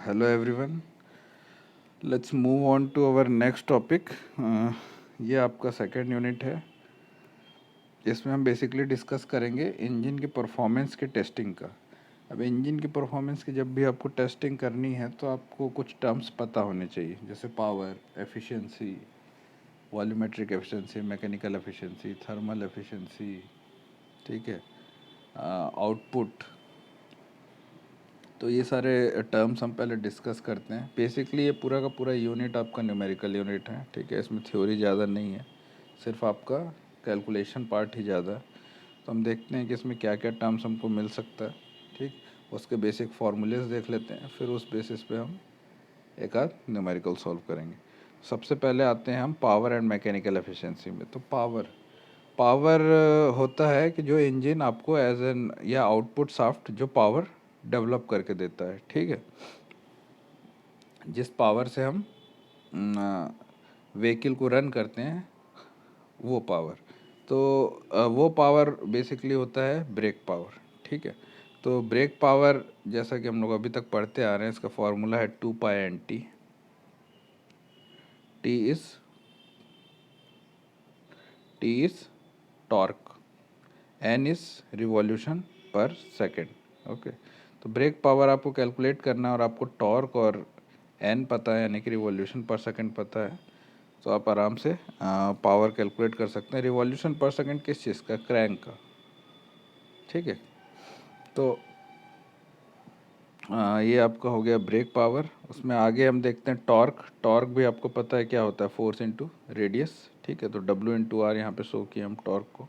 Hello everyone. Let's move on to our next topic. ये आपका second unit है. इसमें हम बेसिकली डिस्कस करेंगे इंजन की परफॉर्मेंस की टेस्टिंग का. अब इंजन की परफॉर्मेंस की जब भी आपको टेस्टिंग करनी है तो आपको कुछ टर्म्स पता होने चाहिए, जैसे power, efficiency, volumetric efficiency, mechanical efficiency, thermal efficiency, ठीक है, आउटपुट. तो ये सारे टर्म्स हम पहले डिस्कस करते हैं. बेसिकली ये पूरा का पूरा यूनिट आपका न्यूमेरिकल यूनिट है, ठीक है. इसमें थ्योरी ज़्यादा नहीं है, सिर्फ आपका कैलकुलेशन पार्ट ही ज़्यादा है. तो हम देखते हैं कि इसमें क्या क्या टर्म्स हमको मिल सकता है, ठीक. उसके बेसिक फार्मूलेस देख लेते हैं, फिर उस बेसिस पे हम एक आध न्यूमेरिकल सॉल्व करेंगे. सबसे पहले आते हैं हम पावर एंड मैकेनिकल एफिशिएंसी में. तो पावर पावर होता है कि जो इंजन आपको एज एन या आउटपुट शाफ्ट जो पावर डेवलप करके देता है, ठीक है. जिस पावर से हम व्हीकल को रन करते हैं वो पावर. तो वो पावर बेसिकली होता है ब्रेक पावर, ठीक है. तो ब्रेक पावर जैसा कि हम लोग अभी तक पढ़ते आ रहे हैं, इसका फॉर्मूला है 2π/NT. T is torque, N is revolution per second. Okay. तो ब्रेक पावर आपको कैलकुलेट करना है और आपको टॉर्क और एन पता है, यानी कि रिवॉल्यूशन पर सेकेंड पता है, तो आप आराम से पावर कैलकुलेट कर सकते हैं. रिवॉल्यूशन पर सेकेंड किस चीज़ का? क्रैंक का, ठीक है. तो ये आपका हो गया ब्रेक पावर. उसमें आगे हम देखते हैं टॉर्क. टॉर्क भी आपको पता है क्या होता है? फोर्स इंटू रेडियस, ठीक है. तो W/R यहाँ पे शो किया हम टॉर्क को.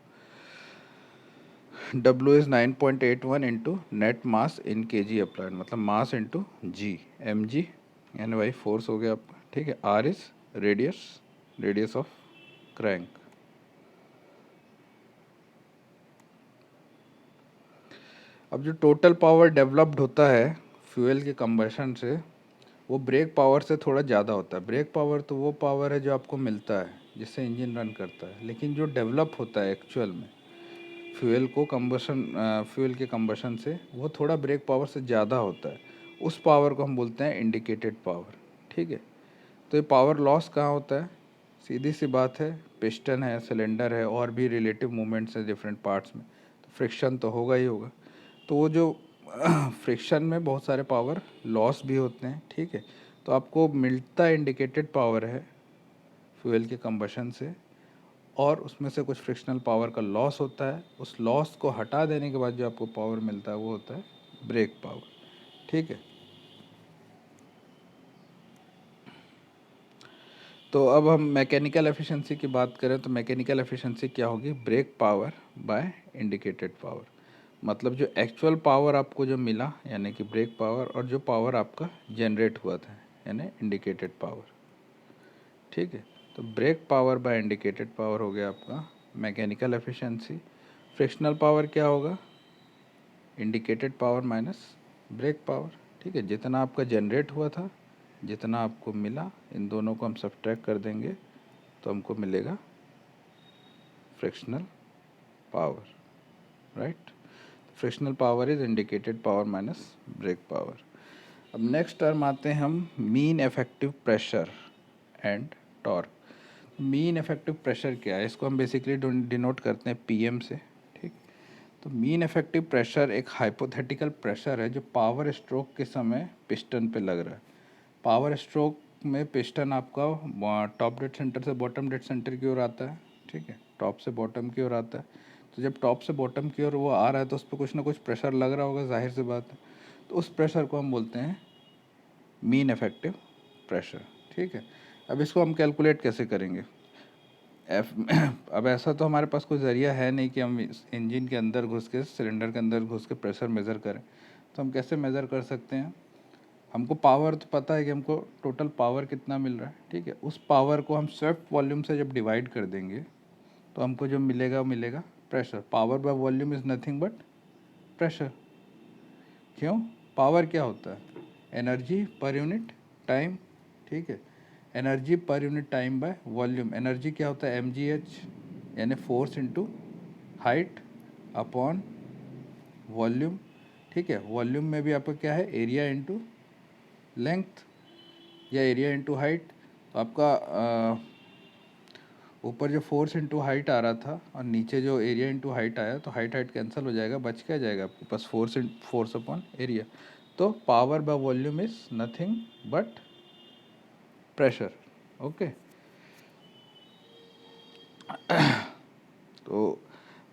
W is 9.81 into net mass in kg applied, मतलब मास इंटू जी, mg यानी भाई फोर्स हो गया आपका, ठीक है. R is radius of crank. अब जो टोटल पावर डेवलप्ड होता है फ्यूल के कंबशन से, वो ब्रेक पावर से थोड़ा ज़्यादा होता है. ब्रेक पावर तो वो पावर है जो आपको मिलता है जिससे इंजन रन करता है, लेकिन जो डेवलप होता है एक्चुअल में फ्यूल के कंबशन से, वो थोड़ा ब्रेक पावर से ज़्यादा होता है. उस पावर को हम बोलते हैं इंडिकेटेड पावर, ठीक है. तो ये पावर लॉस कहाँ होता है? सीधी सी बात है, पिस्टन है, सिलेंडर है, और भी रिलेटिव मूवमेंट्स हैं डिफरेंट पार्ट्स में, तो फ्रिक्शन तो होगा ही होगा. तो वो जो फ्रिक्शन में बहुत सारे पावर लॉस भी होते हैं, ठीक है. तो आपको मिलता इंडिकेटेड पावर है फ्यूल के कंबशन से, और उसमें से कुछ फ्रिक्शनल पावर का लॉस होता है. उस लॉस को हटा देने के बाद जो आपको पावर मिलता है वो होता है ब्रेक पावर, ठीक है. तो अब हम मैकेनिकल एफिशिएंसी की बात करें तो मैकेनिकल एफिशिएंसी क्या होगी? Brake power by indicated power. मतलब जो एक्चुअल पावर आपको जो मिला, यानी कि ब्रेक पावर, और जो पावर आपका जनरेट हुआ था, यानी इंडिकेटेड पावर, ठीक है. तो brake power by indicated power हो गया आपका मैकेनिकल एफिशिएंसी. फ्रिक्शनल पावर क्या होगा? Indicated power minus brake power, ठीक है. जितना आपका जनरेट हुआ था, जितना आपको मिला, इन दोनों को हम सब्ट्रैक्ट कर देंगे तो हमको मिलेगा frictional power, right. Frictional power is indicated power minus brake power. अब नेक्स्ट टर्म आते हैं हम mean effective pressure and torque. Mean effective pressure क्या है? इसको हम बेसिकली डिनोट करते हैं पीएम से, ठीक. तो मीन इफेक्टिव प्रेशर एक हाइपोथेटिकल प्रेशर है जो पावर स्ट्रोक के समय पिस्टन पे लग रहा है. पावर स्ट्रोक में पिस्टन आपका टॉप डेड सेंटर से बॉटम डेड सेंटर की ओर आता है, ठीक है. टॉप से बॉटम की ओर आता है. तो जब टॉप से बॉटम की ओर वो आ रहा है तो उस पर कुछ ना कुछ प्रेशर लग रहा होगा, जाहिर सी बात है. तो उस प्रेशर को हम बोलते हैं मीन इफेक्टिव प्रेशर, ठीक है. अब इसको हम कैलकुलेट कैसे करेंगे? अब ऐसा तो हमारे पास कोई ज़रिया है नहीं कि हम इंजन के अंदर घुस के, सिलेंडर के अंदर घुस के प्रेशर मेज़र करें. तो हम कैसे मेज़र कर सकते हैं? हमको पावर तो पता है कि हमको टोटल पावर कितना मिल रहा है, ठीक है. उस पावर को हम स्वेप्ट वॉल्यूम से जब डिवाइड कर देंगे तो हमको जो मिलेगा वो मिलेगा pressure. Power by volume is nothing but pressure. क्यों? पावर क्या होता है? एनर्जी पर यूनिट टाइम, ठीक है. Energy per unit time by volume. Energy क्या होता है? mgh, यानी force into height upon volume, ठीक है. वॉल्यूम में भी आपका क्या है? एरिया इनटू लेंथ या एरिया इंटू हाइट। तो आपका ऊपर जो फोर्स इंटू हाइट आ रहा था और नीचे जो एरिया इंटू हाइट आया, तो हाइट हाइट कैंसिल हो जाएगा, बच क्या जाएगा आपके पास, फोर्स अपॉन एरिया। तो power by volume is nothing but pressure. Okay, तो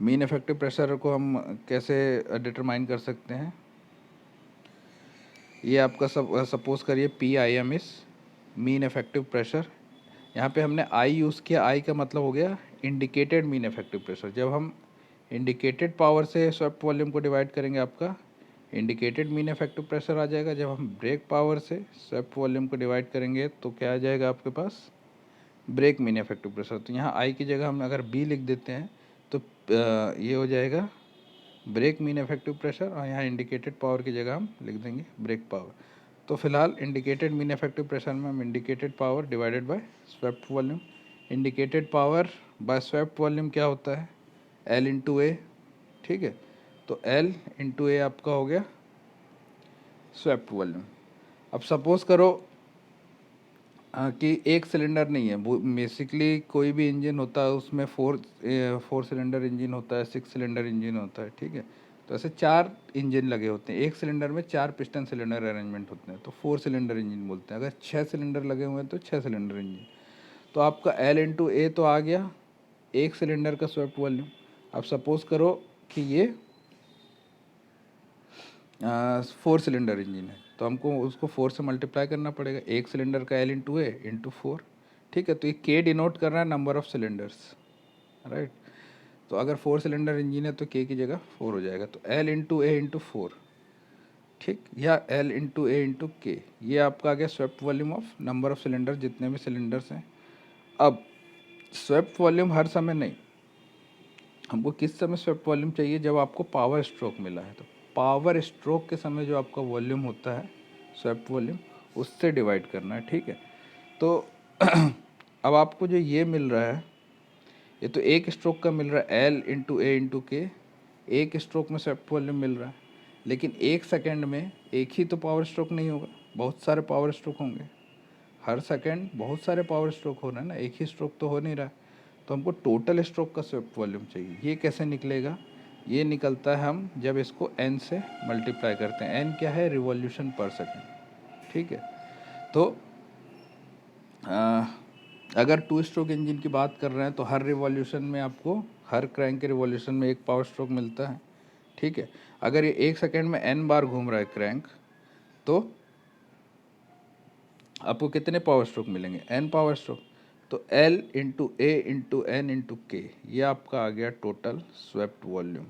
मीन इफेक्टिव प्रेशर को हम कैसे डिटरमाइन कर सकते हैं। ये आपका सपोज करिए पी आई एम इस मीन इफेक्टिव प्रेशर। यहाँ पे हमने आई यूज़ किया, आई का मतलब हो गया इंडिकेटेड मीन इफेक्टिव प्रेशर। जब हम इंडिकेटेड पावर से स्वेप्ट वॉल्यूम को डिवाइड करेंगे, आपका इंडिकेटेड मीन इफेक्टिव प्रेशर आ जाएगा। जब हम ब्रेक पावर से स्वेप्ट वॉल्यूम को डिवाइड करेंगे तो क्या आ जाएगा आपके पास, ब्रेक मीन इफेक्टिव प्रेशर। तो यहाँ आई की जगह हम अगर बी लिख देते हैं तो ये हो जाएगा ब्रेक मीन इफेक्टिव प्रेशर, और यहाँ इंडिकेटेड पावर की जगह हम लिख देंगे ब्रेक पावर। तो फिलहाल इंडिकेटेड मीन इफेक्टिव प्रेशर में हम indicated power divided by swept volume. Indicated power bye swept volume क्या होता है, एल इंटू ए। ठीक है, तो एल इंटू ए आपका हो गया स्वेप्ट वॉल्यूम। अब सपोज करो कि एक सिलेंडर नहीं है, बेसिकली कोई भी इंजन होता है उसमें फोर सिलेंडर इंजन होता है, 6 सिलेंडर इंजन होता है। ठीक है, तो ऐसे 4 इंजन लगे होते हैं, एक सिलेंडर में 4 पिस्टन सिलेंडर अरेंजमेंट होते हैं, तो 4 सिलेंडर इंजन बोलते हैं। अगर 6 सिलेंडर लगे हुए हैं तो 6 सिलेंडर इंजन। तो आपका एल इंटू ए तो आ गया एक सिलेंडर का स्वेप्ट वॉल्यूम। अब सपोज करो कि ये 4 सिलेंडर इंजन है, तो हमको उसको 4 से मल्टीप्लाई करना पड़ेगा, एक सिलेंडर का एल इंटू ए इंटू 4। ठीक है, तो ये के डिनोट कर रहा है नंबर ऑफ सिलेंडर्स, राइट। तो अगर 4 सिलेंडर इंजन है तो के की जगह 4 हो जाएगा, तो एल इंटू ए इंटू 4। ठीक, या L into A into K, ये आपका आ गया swept volume of number of cylinder, जितने भी सिलेंडर्स हैं। अब स्वेप्ट वॉल्यूम हर समय नहीं, हमको किस समय स्वेप्ट वॉल्यूम चाहिए, जब आपको पावर स्ट्रोक मिला है। तो पावर स्ट्रोक के समय जो आपका वॉल्यूम होता है स्वेप्ट वॉल्यूम, उससे डिवाइड करना है। ठीक है, तो अब आपको जो ये मिल रहा है, ये तो एक स्ट्रोक का मिल रहा है, एल इंटू ए इंटू के, एक स्ट्रोक में स्वेप्ट वॉल्यूम मिल रहा है। लेकिन एक सेकेंड में एक ही तो पावर स्ट्रोक नहीं होगा, बहुत सारे पावर स्ट्रोक होंगे। हर सेकेंड बहुत सारे पावर स्ट्रोक हो रहे हैं ना, एक ही स्ट्रोक तो हो नहीं रहा है। तो हमको टोटल स्ट्रोक का स्वेप्ट वॉल्यूम चाहिए। ये कैसे निकलेगा, ये निकलता है हम जब इसको n से मल्टीप्लाई करते हैं। n क्या है, रिवॉल्यूशन पर सेकेंड। ठीक है, तो अगर 2 स्ट्रोक इंजन की बात कर रहे हैं तो हर रिवॉल्यूशन में आपको, हर क्रैंक के रिवॉल्यूशन में एक पावर स्ट्रोक मिलता है। ठीक है, अगर ये एक सेकेंड में n बार घूम रहा है क्रैंक, तो आपको कितने पावर स्ट्रोक मिलेंगे, n पावर स्ट्रोक। तो L into A into N into K, ये आपका आ गया total swept volume.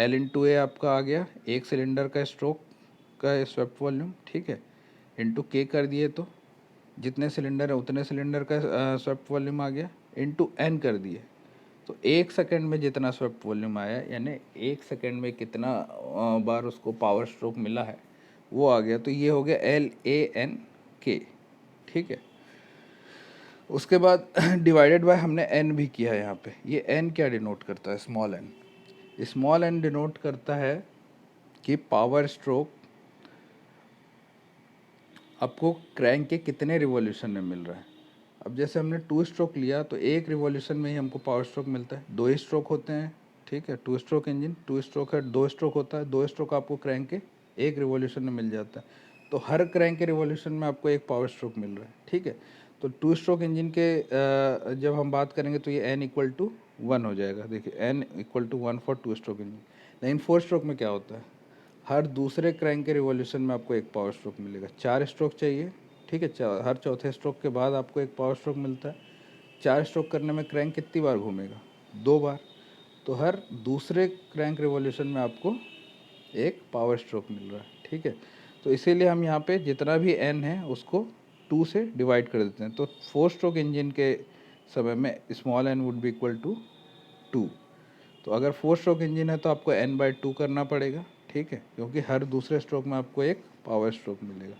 L into A आपका आ गया एक सिलेंडर का स्ट्रोक का स्वेप्ट वॉल्यूम। ठीक है, इंटू के कर दिए तो जितने सिलेंडर है उतने सिलेंडर का स्वेप्ट वॉल्यूम आ गया, इंटू एन कर दिए तो एक सेकेंड में जितना स्वेप्ट वॉल्यूम आया, यानी एक सेकेंड में कितना बार उसको पावर स्ट्रोक मिला है, वो आ गया। तो ये हो गया एल ए एन के। ठीक है, उसके बाद डिवाइडेड बाय हमने एन भी किया है यहाँ पे। ये एन क्या डिनोट करता है, small N. Small N denote करता है कि पावर स्ट्रोक आपको क्रैंक के कितने रिवॉल्यूशन में मिल रहा है। अब जैसे हमने 2 स्ट्रोक लिया तो एक रिवॉल्यूशन में ही हमको पावर स्ट्रोक मिलता है। 2 स्ट्रोक होते हैं, ठीक है, 2 स्ट्रोक इंजन, 2 स्ट्रोक है, 2 स्ट्रोक होता है, 2 स्ट्रोक आपको क्रैंक के एक रिवॉल्यूशन में मिल जाता है। तो हर क्रैंक के रिवॉल्यूशन में आपको एक पावर स्ट्रोक मिल रहा है। ठीक है, तो 2 स्ट्रोक इंजन के जब हम बात करेंगे तो ये एन इक्वल टू 1 हो जाएगा। देखिए N equal to 1 for 2 stroke engine. लेकिन 4 स्ट्रोक में क्या होता है, हर दूसरे क्रैंक के रिवॉल्यूशन में आपको एक पावर स्ट्रोक मिलेगा। 4 स्ट्रोक चाहिए, ठीक है, हर चौथे स्ट्रोक के बाद आपको एक पावर स्ट्रोक मिलता है। 4 स्ट्रोक करने में क्रैंक कितनी बार घूमेगा, 2 बार। तो हर दूसरे क्रैंक रिवॉल्यूशन में आपको एक पावर स्ट्रोक मिल रहा है। ठीक है, तो इसीलिए हम यहाँ पे जितना भी एन है उसको 2 से डिवाइड कर देते हैं। तो 4 स्ट्रोक इंजन के समय में small N would be equal to 2। तो अगर 4 स्ट्रोक इंजन है तो आपको n/2 करना पड़ेगा। ठीक है, क्योंकि हर दूसरे स्ट्रोक में आपको एक पावर स्ट्रोक मिलेगा।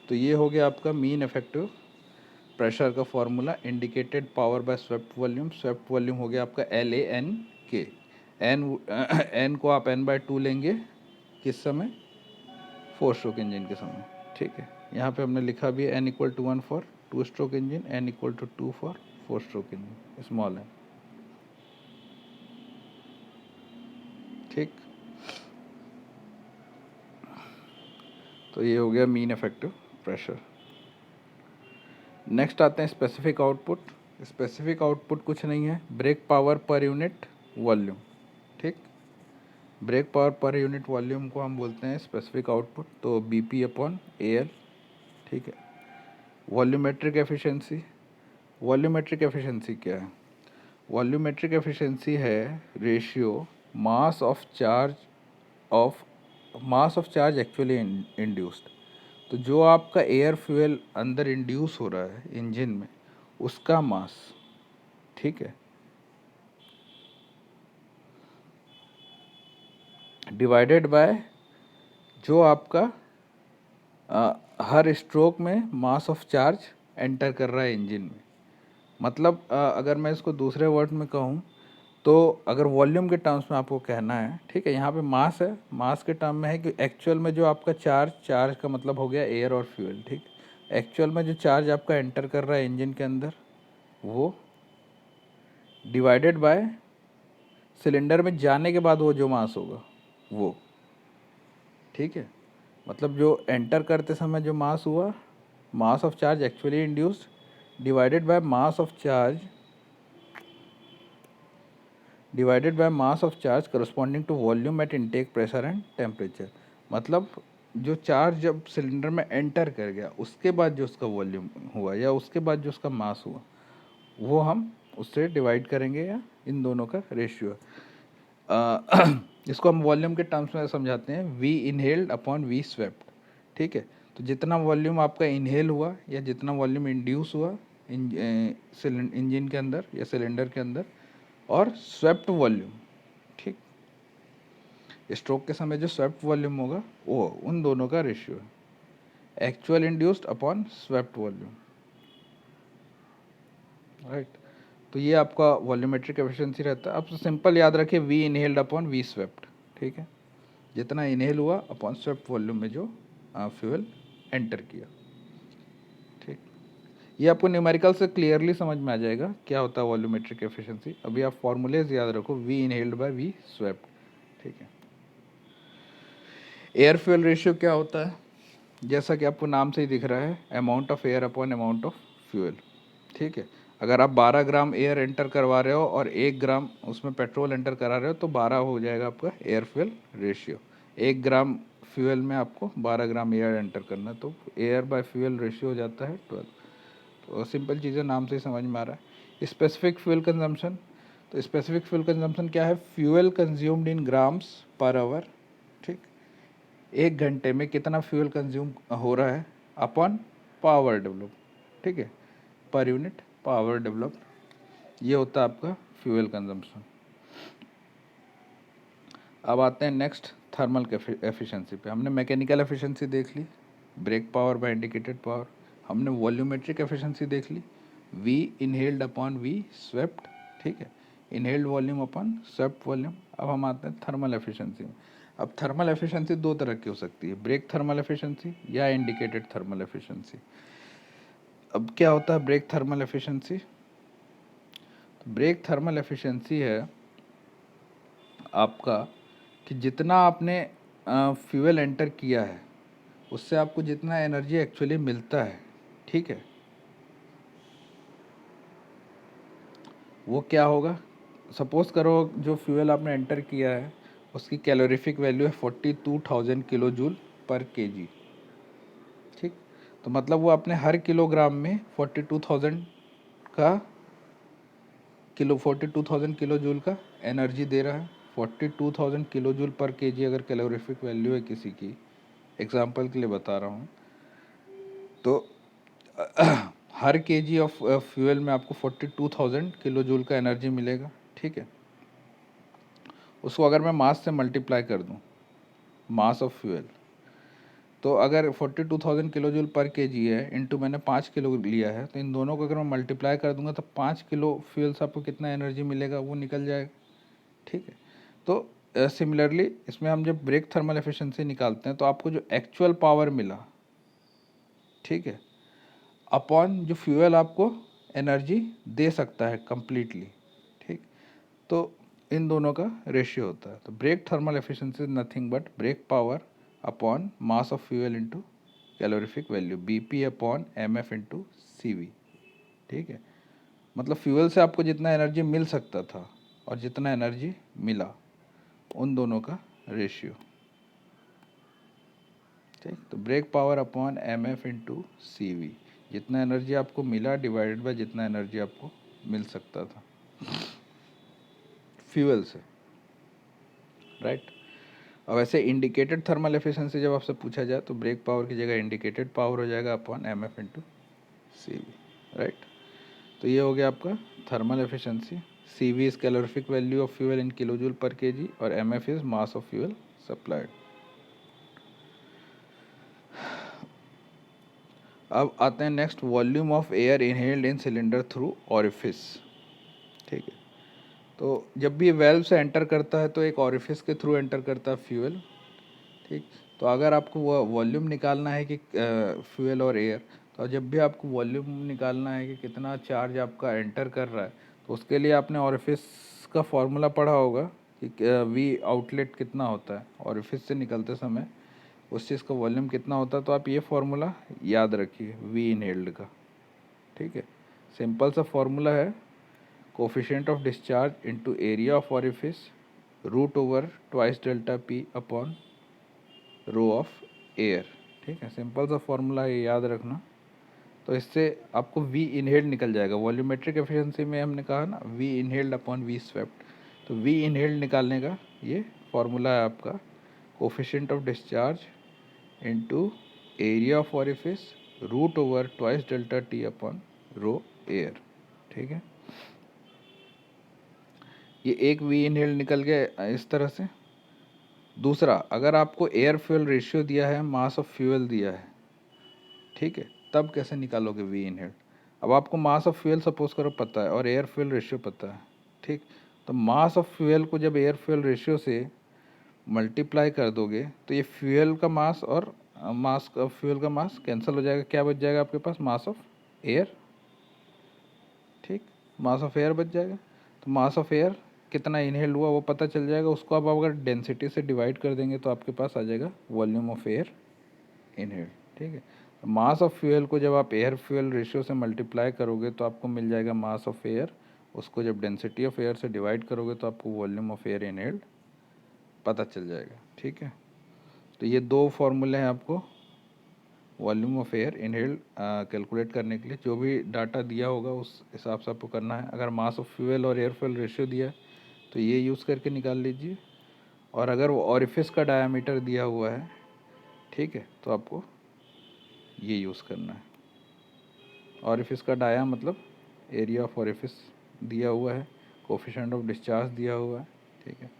तो ये हो गया आपका मीन इफेक्टिव प्रेशर का formula, indicated power bye swept volume. Swept volume हो गया आपका LAN/K। एन को आप n/2 लेंगे किस समय, 4 स्ट्रोक इंजन के समय। ठीक है, यहाँ पे हमने लिखा भी है n equal to 1 for 2 stroke engine, n equal to 2 for 4 stroke engine, small n। ठीक, तो ये हो गया मीन इफेक्टिव प्रेशर। नेक्स्ट आते हैं स्पेसिफिक आउटपुट। स्पेसिफिक आउटपुट कुछ नहीं है, brake power per unit volume. ठीक, brake power per unit volume को हम बोलते हैं स्पेसिफिक आउटपुट, तो BP अपॉन AL। ठीक है, वॉल्यूमेट्रिक एफिशिएंसी। वॉल्यूमेट्रिक एफिशिएंसी क्या है? वॉल्यूमेट्रिक एफिशिएंसी है ratio mass of charge actually induced. तो जो आपका एयर फ्यूल अंदर इंड्यूस हो रहा है इंजन में, उसका मास, ठीक है, डिवाइडेड बाय जो आपका हर स्ट्रोक में मास ऑफ चार्ज एंटर कर रहा है इंजन में। मतलब अगर मैं इसको दूसरे वर्ड में कहूँ तो अगर वॉल्यूम के टर्म्स में आपको कहना है, ठीक है, यहाँ पे मास है, मास के टर्म में है कि एक्चुअल में जो आपका चार्ज का मतलब हो गया एयर और फ्यूल। ठीक, एक्चुअल में जो चार्ज आपका एंटर कर रहा है इंजन के अंदर, वो डिवाइडेड बाय सिलेंडर में जाने के बाद वो जो मास होगा वो। ठीक है, मतलब जो एंटर करते समय जो मास हुआ, mass of charge actually induced divided by mass of charge corresponding to volume at intake pressure and temperature. मतलब जो चार्ज जब सिलेंडर में एंटर कर गया उसके बाद जो उसका वॉल्यूम हुआ या उसके बाद जो उसका मास हुआ, वो हम उससे डिवाइड करेंगे, या इन दोनों का रेशियो। इसको हम वॉल्यूम के टर्म्स में समझाते हैं, V inhaled upon V swept. ठीक है, तो जितना वॉल्यूम आपका इनहेल हुआ या जितना वॉल्यूम इंड्यूस हुआ इंजन के अंदर या सिलेंडर के अंदर, और स्वेप्ट वॉल्यूम, ठीक, स्ट्रोक के समय जो स्वेप्ट वॉल्यूम होगा वो उन दोनों का रेशियो है, actual induced upon swept volume. Right, तो ये आपका वॉल्यूमेट्रिक एफिशिएंसी रहता है। अब सिंपल याद रखिए, V inhaled upon V swept. ठीक है, जितना इनहेल हुआ अपॉन स्वेप्ट वॉल्यूम में जो फ्यूल एंटर किया। ठीक, ये आपको न्यूमेरिकल से क्लियरली समझ में आ जाएगा क्या होता है वॉल्यूमेट्रिक एफिशिएंसी। अभी आप फॉर्मूलेज याद रखो, V inhaled by V swept. ठीक है, एयर फ्यूल रेशियो क्या होता है? जैसा कि आपको नाम से ही दिख रहा है, amount of air upon amount of fuel. ठीक है, अगर आप 12 ग्राम एयर एंटर करवा रहे हो और 1 ग्राम उसमें पेट्रोल एंटर करा रहे हो तो 12 हो जाएगा आपका एयर फ्यूल रेशियो। 1 ग्राम फ्यूल में आपको 12 ग्राम एयर एंटर करना है, तो एयर बाय फ्यूल रेशियो हो जाता है 12। तो सिंपल चीज़ें नाम से ही समझ में आ रहा है। स्पेसिफिक फ्यूल कंजम्पशन, तो स्पेसिफिक फ्यूल कंजम्पशन क्या है? Fuel consumed in grams per hour. ठीक, 1 घंटे में कितना फ्यूल कंज्यूम हो रहा है अपॉन पावर डेवलप। ठीक है, पर यूनिट पावर डेवलप, ये होता है आपका फ्यूल कंजम्पशन। अब आते हैं नेक्स्ट थर्मल एफिशिएंसी पे। हमने मैकेनिकल एफिशिएंसी देख ली, break power by indicated power. हमने वॉल्यूमेट्रिक एफिशिएंसी देख ली, we inhaled upon V swept. ठीक है, inhaled volume upon swept volume. अब हम आते हैं थर्मल एफिशिएंसी में। अब थर्मल एफिशिएंसी दो तरह की हो सकती है, ब्रेक थर्मल एफिशिएंसी या इंडिकेटेड थर्मल एफिशिएंसी। अब क्या होता है brake thermal efficiency? Brake thermal efficiency है आपका कि जितना आपने फ्यूल एंटर किया है उससे आपको जितना एनर्जी एक्चुअली मिलता है, ठीक है, वो क्या होगा? सपोज करो जो फ्यूल आपने एंटर किया है उसकी कैलोरीफिक वैल्यू है 42,000 किलो जूल पर केजी। ठीक, तो मतलब वो अपने हर किलोग्राम में 42,000 किलो जूल का एनर्जी दे रहा है। 42,000 किलो जूल पर केजी अगर कैलोरीफिक वैल्यू है किसी की, एग्जांपल के लिए बता रहा हूँ, तो हर केजी ऑफ फ्यूल में आपको 42,000 किलो जूल का एनर्जी मिलेगा। ठीक है, उसको अगर मैं मास से मल्टीप्लाई कर दूं, मास ऑफ फ्यूल, तो अगर 42,000 किलो जूल पर केजी है इंटू मैंने 5 किलो लिया है, तो इन दोनों को अगर मैं मल्टीप्लाई कर दूंगा तो 5 किलो फ्यूल से आपको कितना एनर्जी मिलेगा वो निकल जाएगा। ठीक है, तो सिमिलरली इसमें हम जब ब्रेक थर्मल एफिशिएंसी निकालते हैं तो आपको जो एक्चुअल पावर मिला ठीक है, अपॉन जो फ्यूल आपको एनर्जी दे सकता है कंप्लीटली, ठीक। तो इन दोनों का रेशियो होता है। तो brake thermal efficiency is nothing but brake power upon mass of fuel into calorific value, BP upon MF into CV, ठीक है। मतलब फ्यूल से आपको जितना एनर्जी मिल सकता था और जितना एनर्जी मिला, उन दोनों का रेशियो, ठीक। तो brake power upon M F into C V, जितना एनर्जी आपको मिला डिवाइडेड बाय जितना एनर्जी आपको मिल सकता था फ्यूल से, राइट। अब ऐसे इंडिकेटेड थर्मल एफिशिएंसी जब आपसे पूछा जाए तो ब्रेक पावर की जगह इंडिकेटेड पावर हो जाएगा upon M F into C V, right. तो ये हो गया आपका thermal efficiency. C V is calorific value of fuel in kilojoule per KG और M F is mass of fuel supplied. अब आते हैं next, volume of air inhaled in cylinder through orifice, ठीक है। तो जब भी वेल्व से एंटर करता है तो एक ऑरिफिस के थ्रू एंटर करता है फ्यूल, ठीक। तो अगर आपको वो वॉल्यूम निकालना है कि फ्यूल और एयर, तो जब भी आपको वॉल्यूम निकालना है कि कितना चार्ज आपका एंटर कर रहा है, तो उसके लिए आपने ऑरिफिस का फॉर्मूला पढ़ा होगा कि वी आउटलेट कितना होता है, ऑरिफिस से निकलते समय उस चीज़ का वॉल्यूम कितना होता है। तो आप ये फॉर्मूला याद रखिए वी इनहेल्ड का, ठीक है। सिंपल सा फॉर्मूला है, coefficient of discharge into area of orifice root over twice delta P upon rho of air, ठीक है। सिंपल सा फॉर्मूला है, याद रखना। तो इससे आपको वी इनहेल्ड निकल जाएगा। वॉल्यूमेट्रिक एफिशिएंसी में हमने कहा ना V inhaled upon V swept, तो वी इनहेल्ड निकालने का ये फॉर्मूला है आपका, coefficient of discharge into area of orifice root over twice delta T upon rho air, ठीक है। ये एक वी इनहेल्ड निकल गया इस तरह से। दूसरा, अगर आपको एयर फ्यूल रेशियो दिया है, मास ऑफ फ्यूल दिया है, ठीक है, तब कैसे निकालोगे वी इनहेल्ड। अब आपको मास ऑफ फ्यूल सपोज करो पता है और एयर फ्यूल रेशियो पता है, ठीक। तो मास ऑफ फ्यूल को जब एयर फ्यूल रेशियो से मल्टीप्लाई कर दोगे तो ये फ्यूल का मास और मास का फ्यूल का मास कैंसिल हो जाएगा, क्या बच जाएगा आपके पास, मास ऑफ एयर, ठीक। मास ऑफ एयर बच जाएगा। तो मास ऑफ एयर कितना इनहेल्ड हुआ वो पता चल जाएगा, उसको आप अगर डेंसिटी से डिवाइड कर देंगे तो आपके पास आ जाएगा वॉल्यूम ऑफ एयर इनहेल्ड, ठीक है। तो मास ऑफ फ्यूल को जब आप एयर फ्यूल रेशियो से मल्टीप्लाई करोगे तो आपको मिल जाएगा मास ऑफ एयर, उसको जब डेंसिटी ऑफ एयर से डिवाइड करोगे तो आपको वॉल्यूम ऑफ एयर इनहेल्ड पता चल जाएगा, ठीक है। तो ये दो फॉर्मूले हैं आपको volume of air inhaled calculate करने के लिए। जो भी डाटा दिया होगा उस हिसाब से आपको करना है। अगर मास ऑफ फ्यूल और एयर फ्यूल रेशियो दिया है तो ये यूज़ करके निकाल लीजिए, और अगर वो ऑरिफिस का डायामीटर दिया हुआ है, ठीक है, तो आपको ये यूज़ करना है। ऑरिफिस का डाया मतलब एरिया ऑफ ऑरिफिस दिया हुआ है, कोफिशिएंट ऑफ डिस्चार्ज दिया हुआ है, ठीक है,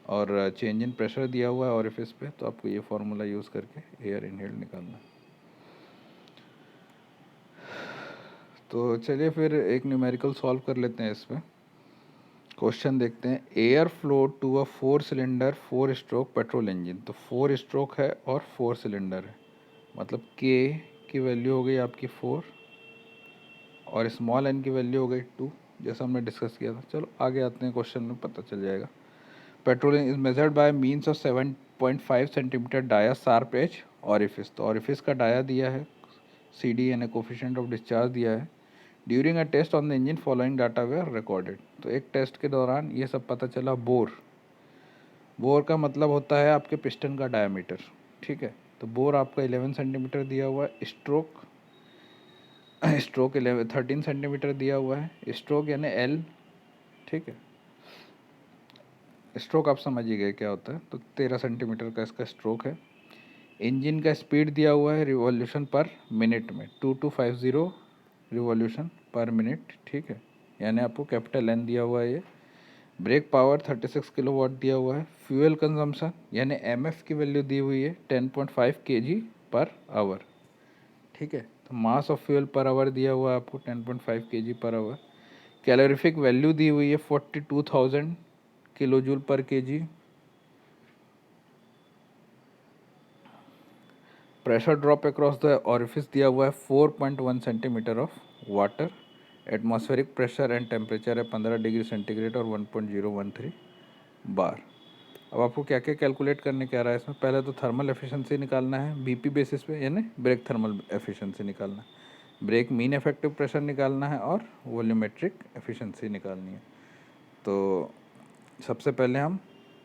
और चेंज इन प्रेशर दिया हुआ है ऑरिफिस पे, तो आपको ये फार्मूला यूज़ करके एयर इनहेल्ड निकालना है। तो चलिए फिर एक न्यूमेरिकल सॉल्व कर लेते हैं इसमें। क्वेश्चन देखते हैं, air flow to a 4 cylinder 4 stroke petrol engine. तो 4 स्ट्रोक है और 4 सिलेंडर है, मतलब के की वैल्यू हो गई आपकी 4 और स्मॉल एन की वैल्यू हो गई 2, जैसा हमने डिस्कस किया था। चलो आगे आते हैं, क्वेश्चन में पता चल जाएगा। Petrol is measured by means of 7.5 centimetre dia sharp edge orifice. तो ऑरिफिस का डाया दिया है, सी डी यानी कोफिशिएंट ऑफ डिस्चार्ज दिया है। During a test on the engine following data were recorded. तो एक टेस्ट के दौरान ये सब पता चला। बोर का मतलब होता है आपके पिस्टन का डायमीटर, ठीक है। तो बोर आपका 11 सेंटीमीटर दिया हुआ है। स्ट्रोक 13 सेंटीमीटर दिया हुआ है। स्ट्रोक यानी एल, ठीक है। स्ट्रोक आप समझ ही गए क्या होता है, तो 13 सेंटीमीटर का इसका स्ट्रोक है। इंजन का स्पीड दिया हुआ है रिवॉल्यूशन पर मिनट में 2250 रिवॉल्यूशन पर मिनट, ठीक है, यानी आपको कैपिटल एन दिया हुआ है ये। ब्रेक पावर 36 किलोवाट दिया हुआ है। फ्यूल कंजम्पशन यानी एमएफ की वैल्यू दी हुई है 10.5 केजी पर आवर, ठीक है। तो मास ऑफ फ्यूल पर आवर दिया हुआ है आपको 10.5 KG per hour. Calorific value दी हुई है 42,000 kilojoule per KG. Pressure drop across the orifice दिया हुआ है 4.1 centimetre of water, atmospheric pressure and temperature है 15 डिग्री सेंटीग्रेड और 1.013 बार। अब आपको क्या क्या कैलकुलेट करने क्या रहा है इसमें, पहले तो थर्मल एफिशिएंसी निकालना है बीपी बेसिस पे, यानी ब्रेक थर्मल एफिशिएंसी निकालना है, ब्रेक मीन इफेक्टिव प्रेशर निकालना है और वॉल्यूमेट्रिक एफिशिएंसी निकालनी है। तो सबसे पहले हम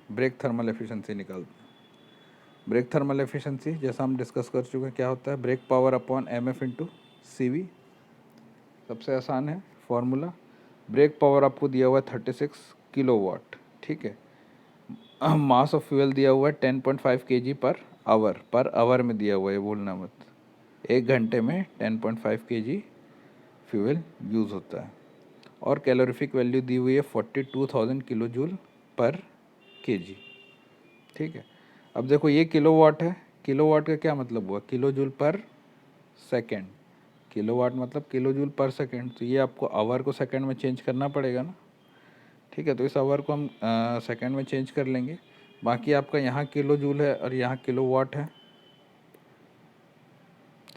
ब्रेक थर्मल एफिशिएंसी निकालते हैं। ब्रेक थर्मल एफिशिएंसी जैसा हम डिस्कस कर चुके हैं क्या होता है, brake power upon M F into C V. सबसे आसान है फॉर्मूला, ब्रेक पावर आपको दिया हुआ है 36 किलोवाट, ठीक है। मास ऑफ फ्यूल दिया हुआ है 10.5 kg पर आवर में दिया हुआ है, भूलना मत। 1 घंटे में 10.5 kg फ्यूल यूज़ होता है। और कैलोरीफिक वैल्यू दी हुई है 42,000 किलो जूल पर kg, ठीक है। अब देखो ये किलोवाट है, किलोवाट का क्या मतलब हुआ, किलो जूल पर सेकेंड, किलोवाट मतलब किलो जूल पर सेकेंड, तो ये आपको आवर को सेकेंड में चेंज करना पड़ेगा ना, ठीक है। तो इस आवर को हम सेकेंड में चेंज कर लेंगे। बाकी आपका यहाँ किलो जूल है और यहाँ किलो वाट है,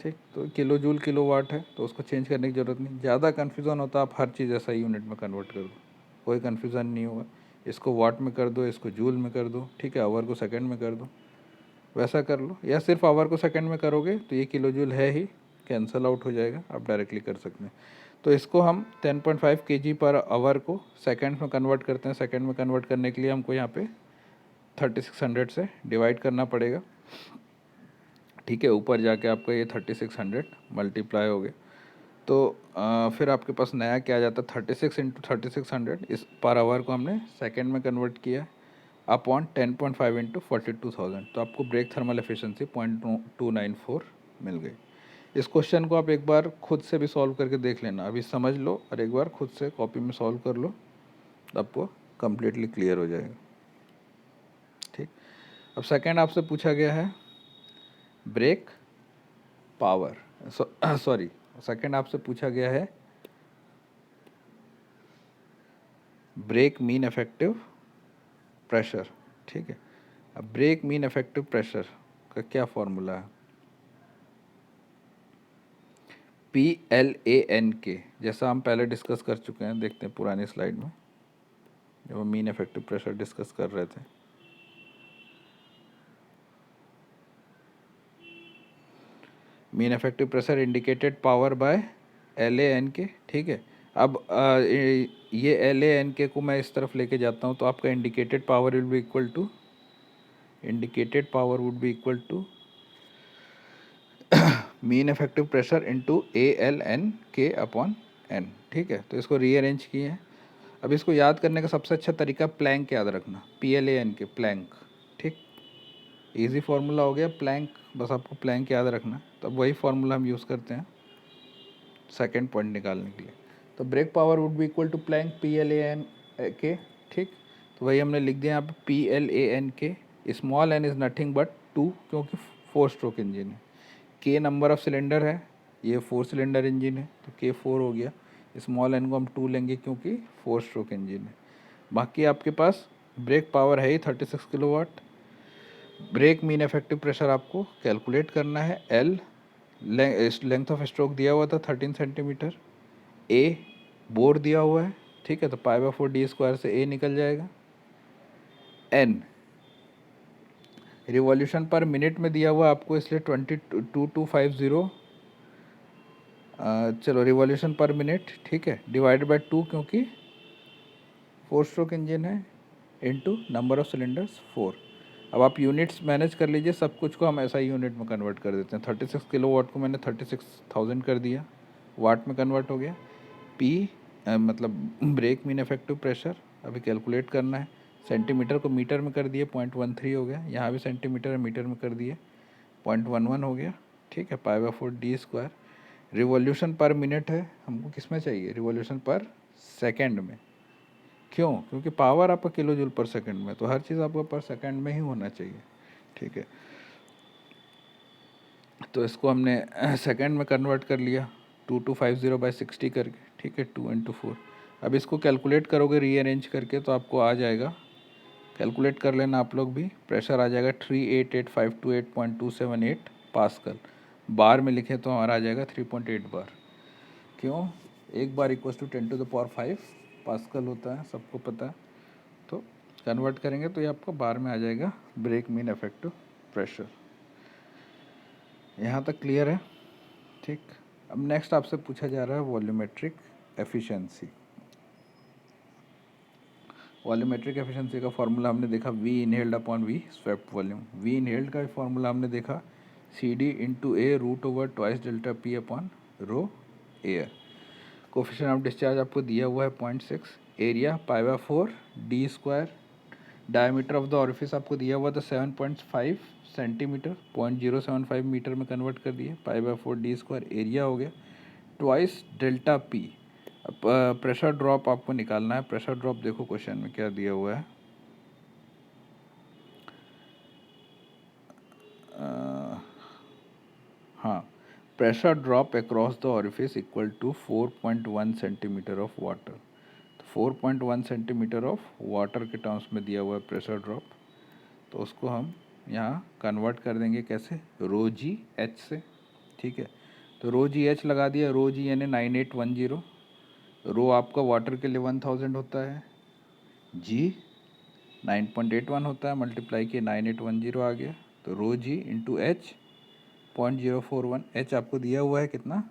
ठीक। तो किलो जूल किलो वाट है तो उसको चेंज करने की ज़रूरत नहीं। ज़्यादा कन्फ्यूज़न होता आप हर चीज़ ऐसा यूनिट में कन्वर्ट कर दो, कोई कन्फ्यूज़न नहीं होगा। इसको वाट में कर दो, इसको जूल में कर दो, ठीक है। आवर को सेकेंड में कर दो, वैसा कर लो। या सिर्फ आवर को सेकेंड में करोगे तो ये किलो जूल है ही, कैंसल आउट हो जाएगा, आप डायरेक्टली कर सकते हैं। तो इसको हम 10.5 kg पर आवर को सेकेंड में कन्वर्ट करते हैं। सेकेंड में कन्वर्ट करने के लिए हमको यहाँ पे 3600 से डिवाइड करना पड़ेगा, ठीक है। ऊपर जाके आपका ये 3600 मल्टीप्लाई हो गया तो फिर आपके पास नया क्या आ जाता है, 36 इंटू 3600, इस पर आवर को हमने सेकेंड में कन्वर्ट किया अपॉन 10.5 इंटू 42,000, तो आपको ब्रेक थर्मल एफिशिएंसी 0.294 मिल गई। इस क्वेश्चन को आप एक बार खुद से भी सॉल्व करके देख लेना, अभी समझ लो और एक बार खुद से कॉपी में सॉल्व कर लो, आपको कम्प्लीटली क्लियर हो जाएगा, ठीक। अब सेकंड आपसे पूछा गया है ब्रेक पावर, सॉरी सेकंड आपसे पूछा गया है ब्रेक मीन इफेक्टिव प्रेशर, ठीक है। अब ब्रेक मीन इफेक्टिव प्रेशर का क्या फॉर्मूला है, PLAN, जैसा हम पहले डिस्कस कर चुके हैं, देखते हैं पुरानी स्लाइड में जब हम मीन इफेक्टिव प्रेशर डिस्कस कर रहे थे। Mean effective pressure indicated power bye LAN, ठीक है। अब ये LAN को मैं इस तरफ लेके जाता हूँ तो आपका indicated power will be equal to, indicated power would be equal to mean effective pressure into ALN upon N, ठीक है। तो इसको रीअरेंज किए हैं। अब इसको याद करने का सबसे अच्छा तरीका प्लैंक याद रखना, PLAN, प्लैंक, ठीक। इजी फार्मूला हो गया प्लैंक, बस आपको प्लैंक याद रखना। तो अब वही फार्मूला हम यूज़ करते हैं सेकेंड पॉइंट निकालने के लिए। तो brake power would be equal to plank PLAN, ठीक। तो वही हमने लिख दिया यहाँ पे PLAN। Small n is nothing but 2, क्योंकि 4 स्ट्रोक इंजन है। K नंबर ऑफ सिलेंडर है, ये 4 सिलेंडर इंजन है तो K 4 हो गया। स्मॉल n को हम 2 लेंगे क्योंकि 4 स्ट्रोक इंजन है। बाकी आपके पास ब्रेक पावर है ही 36 kilowatt. Brake mean effective pressure आपको कैलकुलेट करना है। L लेंथ ऑफ स्ट्रोक दिया हुआ था 13 सेंटीमीटर, A बोर दिया हुआ है, ठीक है। तो π/4 d स्क्वायर से A निकल जाएगा। N रिवॉल्यूशन पर मिनट में दिया हुआ आपको, इसलिए 22,250 चलो रिवॉल्यूशन पर मिनट, ठीक है, डिवाइडेड बाय 2 क्योंकि 4 स्ट्रोक इंजन है, इनटू नंबर ऑफ सिलेंडर्स 4। अब आप यूनिट्स मैनेज कर लीजिए, सब कुछ को हम ऐसा ही यूनिट में कन्वर्ट कर देते हैं। 36 किलोवाट को मैंने 36,000 कर दिया, वाट में कन्वर्ट हो गया। P मतलब ब्रेक मीन इफेक्टिव प्रेशर अभी कैलकुलेट करना है। सेंटीमीटर को मीटर में कर दिए, 0.13 हो गया। यहाँ भी सेंटीमीटर मीटर में कर दिए, 0.11 हो गया, ठीक है। π/4 d स्क्वायर। रिवॉल्यूशन पर मिनट है, हमको किस में चाहिए, रिवॉल्यूशन पर सेकेंड में। क्यों, क्योंकि पावर आपका किलो जूल पर सेकंड में, तो हर चीज़ आपका पर सेकंड में ही होना चाहिए, ठीक है। तो इसको हमने सेकंड में कन्वर्ट कर लिया 2250/60 करके, ठीक है, 2 × 4। अब इसको कैलकुलेट करोगे रीअरेंज करके तो आपको आ जाएगा, कैलकुलेट कर लेना आप लोग भी, प्रेशर आ जाएगा 388,528.278 पास्कल। बार में लिखें तो हमारा आ जाएगा 3.8 बार। क्यों? एक बार इक्वल्स टू 10⁵ पास्कल होता है, सबको पता है। तो कन्वर्ट करेंगे तो ये आपको बार में आ जाएगा ब्रेक मीन इफेक्टिव प्रेशर। यहाँ तक क्लियर है? ठीक। अब नेक्स्ट आपसे पूछा जा रहा है वॉल्यूमेट्रिक एफिशिएंसी। वॉल्यूमेट्रिक एफिशिएंसी का फॉर्मूला हमने देखा we inhaled upon V swept volume. We inhaled का फॉर्मूला हमने देखा CD into A root over twice delta P upon rho air. Coefficient of discharge आपको दिया हुआ है 0.6। Area π/4 D square. Diameter of the orifice आपको दिया हुआ था 7.5 सेंटीमीटर, 0.075 मीटर में कन्वर्ट कर दिए। π/4 डी स्क्वायर एरिया हो गया ट्वाइस डेल्टा पी। अब प्रेशर ड्रॉप आपको निकालना है। प्रेशर ड्रॉप देखो क्वेश्चन में क्या दिया हुआ है। हाँ, pressure drop across the orifice equal to 4.1 centimetre of water. तो 4.1 सेंटीमीटर ऑफ वाटर के टर्म्स में दिया हुआ है प्रेशर ड्रॉप। तो उसको हम यहाँ कन्वर्ट कर देंगे कैसे? रो जी एच से। ठीक है, तो रो जी एच लगा दिया। रो जी यानी 9810। रो आपका वाटर के लिए 1000 होता है, जी 9.81 होता है, मल्टीप्लाई किए 9810 आ गया। तो रो जी इंटू एच 0.041। एच आपको दिया हुआ है कितना?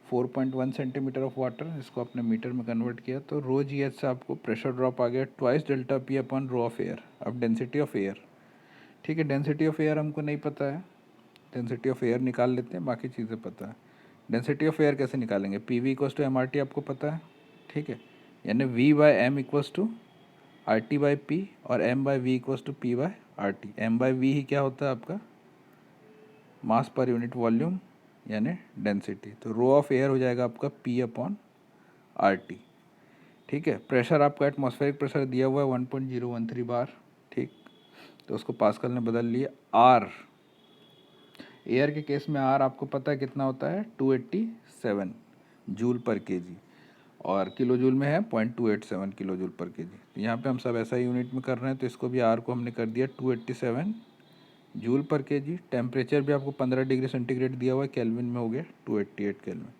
4.1 सेंटीमीटर ऑफ वाटर। इसको आपने मीटर में कन्वर्ट किया तो रो जी एच से आपको प्रेशर ड्रॉप आ गया twice delta P upon rho of air. अब डेंसिटी ऑफ एयर, ठीक है, डेंसिटी ऑफ एयर हमको नहीं पता है, डेंसिटी ऑफ एयर निकाल लेते हैं, बाकी चीज़ें पता है। डेंसिटी ऑफ एयर कैसे निकालेंगे? P V equals to MRT आपको पता है, ठीक है, यानी V/M इक्वल्स टू RT/P और M/V equals to P/RT। M/V ही क्या होता है आपका? मास पर यूनिट वॉल्यूम यानी डेंसिटी। तो रो ऑफ एयर हो जाएगा आपका P/RT। ठीक है, प्रेशर आपका एटमॉस्फेरिक प्रेशर दिया हुआ है 1.013 बार। ठीक, तो उसको पास्कल ने बदल लिया। आर, एयर के केस में आर आपको पता है कितना होता है? 287 जूल पर केजी, और किलो जूल में है 0.287 किलो जूल पर केजी। तो यहाँ पे हम सब ऐसा यूनिट में कर रहे हैं, तो इसको भी आर को हमने कर दिया 287 जूल पर केजी। टेम्परेचर भी आपको 15 डिग्री सेंटीग्रेड दिया हुआ है, केल्विन में हो गया 288 केल्विन।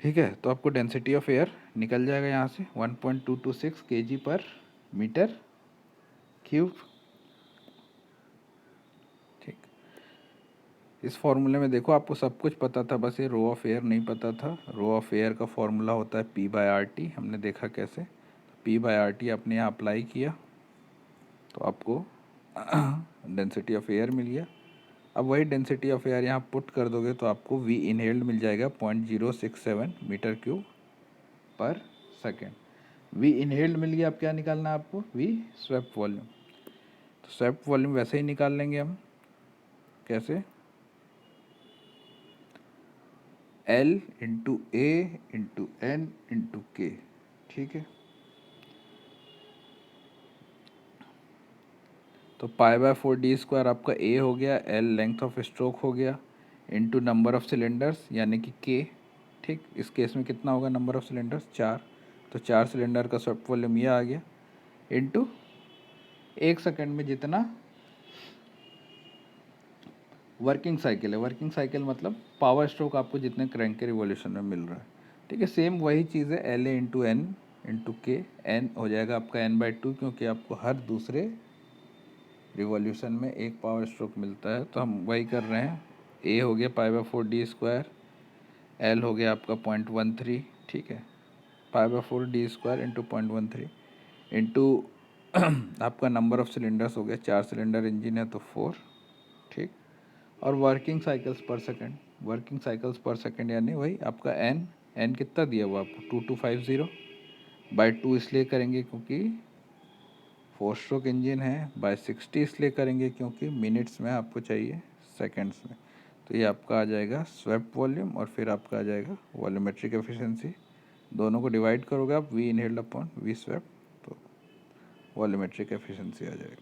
ठीक है, तो आपको डेंसिटी ऑफ एयर निकल जाएगा यहाँ से 1.226 केजी पर मीटर क्यूब। ठीक, इस फॉर्मूले में देखो आपको सब कुछ पता था, बस ये रो ऑफ एयर नहीं पता था। रो ऑफ एयर का फॉर्मूला होता है P/RT। हमने देखा कैसे, P/RT आपने यहाँ अप्लाई किया तो आपको डेंसिटी ऑफ एयर मिल गया। अब वही डेंसिटी ऑफ एयर यहाँ पुट कर दोगे तो आपको वी इनहेल्ड मिल जाएगा 0.067 metre cube per second. V inhaled मिल गया। अब क्या निकालना है आपको? V swept volume. तो स्वेप्ट वॉल्यूम वैसे ही निकाल लेंगे हम। कैसे? L into A into N into K. ठीक है, तो π/4 डी स्क्वायर आपका ए हो गया, L लेंथ ऑफ स्ट्रोक हो गया, इंटू नंबर ऑफ सिलेंडर्स यानी कि के। ठीक, इस केस में कितना होगा नंबर ऑफ सिलेंडर्स? 4। तो 4 सिलेंडर का स्वेप्ट वॉल्यूम ये आ गया, इंटू 1 सेकंड में जितना वर्किंग साइकिल है। वर्किंग साइकिल मतलब पावर स्ट्रोक आपको जितने क्रैंक के रिवॉल्यूशन में मिल रहा है। ठीक है, सेम वही चीज़ है, L इंटू एन इंटू के। एन हो जाएगा आपका N/2 क्योंकि आपको हर दूसरे रिवॉल्यूशन में एक पावर स्ट्रोक मिलता है, तो हम वही कर रहे हैं। ए हो गया π/4 डी स्क्वायर, एल हो गया आपका 0.13। ठीक है, π/4 डी स्क्वायर इंटू 0.13 इंटू आपका नंबर ऑफ सिलेंडर्स हो गया, 4 सिलेंडर इंजन है तो 4। ठीक, और वर्किंग साइकिल्स पर सेकंड। वर्किंग साइकिल्स पर सेकंड यानी वही आपका एन कितना दिया हुआ आपको? 2250/2 इसलिए करेंगे क्योंकि 4 स्ट्रोक इंजन है, बाय 60 इसलिए करेंगे क्योंकि मिनट्स में आपको चाहिए सेकंड्स में। तो ये आपका आ जाएगा स्वेप्ट वॉल्यूम और फिर आपका आ जाएगा वॉल्यूमेट्रिक एफिशिएंसी। दोनों को डिवाइड करोगे आप V inhaled upon V swept, तो वॉल्यूमेट्रिक एफिशिएंसी आ जाएगा।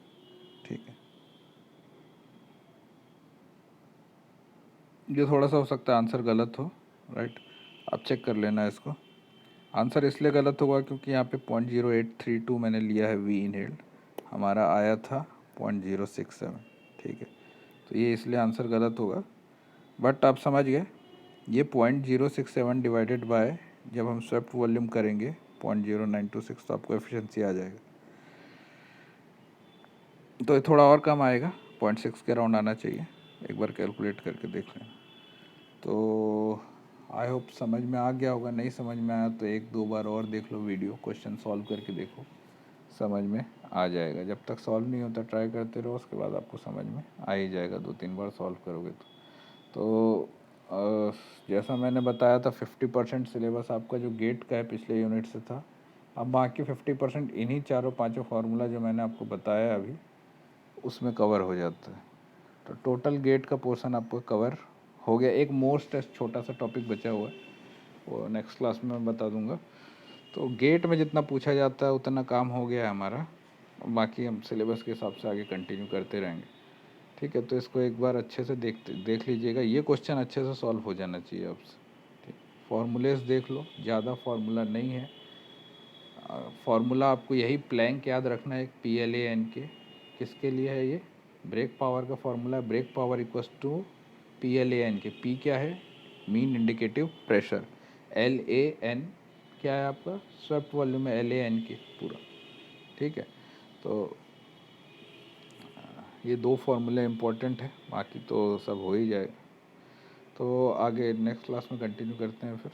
ठीक है, ये थोड़ा सा हो सकता है आंसर गलत हो, राइट, आप चेक कर लेना इसको। आंसर इसलिए गलत होगा क्योंकि यहाँ पे 0.0832 मैंने लिया है वी इनहेल्ड, हमारा आया था 0.067। ठीक है, तो ये इसलिए आंसर गलत होगा, बट आप समझ गए। ये 0.067 डिवाइडेड बाय, जब हम स्वेप्ट वॉल्यूम करेंगे 0.0926, तो आपको एफिशिएंसी आ जाएगा। तो ये थोड़ा और कम आएगा, 0.6 के अराउंड आना चाहिए, एक बार कैलकुलेट करके देख लेना। तो आई होप समझ में आ गया होगा। नहीं समझ में आया तो एक दो बार और देख लो वीडियो, क्वेश्चन सॉल्व करके देखो, समझ में आ जाएगा। जब तक सॉल्व नहीं होता ट्राई करते रहो, उसके बाद आपको समझ में आ ही जाएगा, 2-3 बार सॉल्व करोगे तो जैसा मैंने बताया था 50% सिलेबस आपका जो गेट का है पिछले यूनिट से था। अब बाकी 50% इन्हीं चारों पांचों फार्मूला जो मैंने आपको बताया अभी उसमें कवर हो जाता है। तो टोटल गेट का पोर्शन आपको कवर हो गया। एक मोस्ट छोटा सा टॉपिक बचा हुआ है, वो नेक्स्ट क्लास में मैं बता दूंगा। तो गेट में जितना पूछा जाता है उतना काम हो गया है हमारा, बाकी हम सिलेबस के हिसाब से आगे कंटिन्यू करते रहेंगे। ठीक है, तो इसको एक बार अच्छे से देख लीजिएगा। ये क्वेश्चन अच्छे से सॉल्व हो जाना चाहिए आपसे। ठीक, फार्मूलेस देख लो, ज़्यादा फार्मूला नहीं है। फार्मूला आपको यही प्लैंक याद रखना है, PLAN के। किसके लिए है ये? ब्रेक पावर का फार्मूला है। Brake power equals to PLAN K. P क्या है? Mean indicative pressure. LAN क्या है आपका? स्वेप्ट वॉल्यूम है, LAN के पूरा। ठीक है, तो ये दो फार्मूले इम्पोर्टेंट है, बाकी तो सब हो ही जाएगा। तो आगे नेक्स्ट क्लास में कंटिन्यू करते हैं फिर।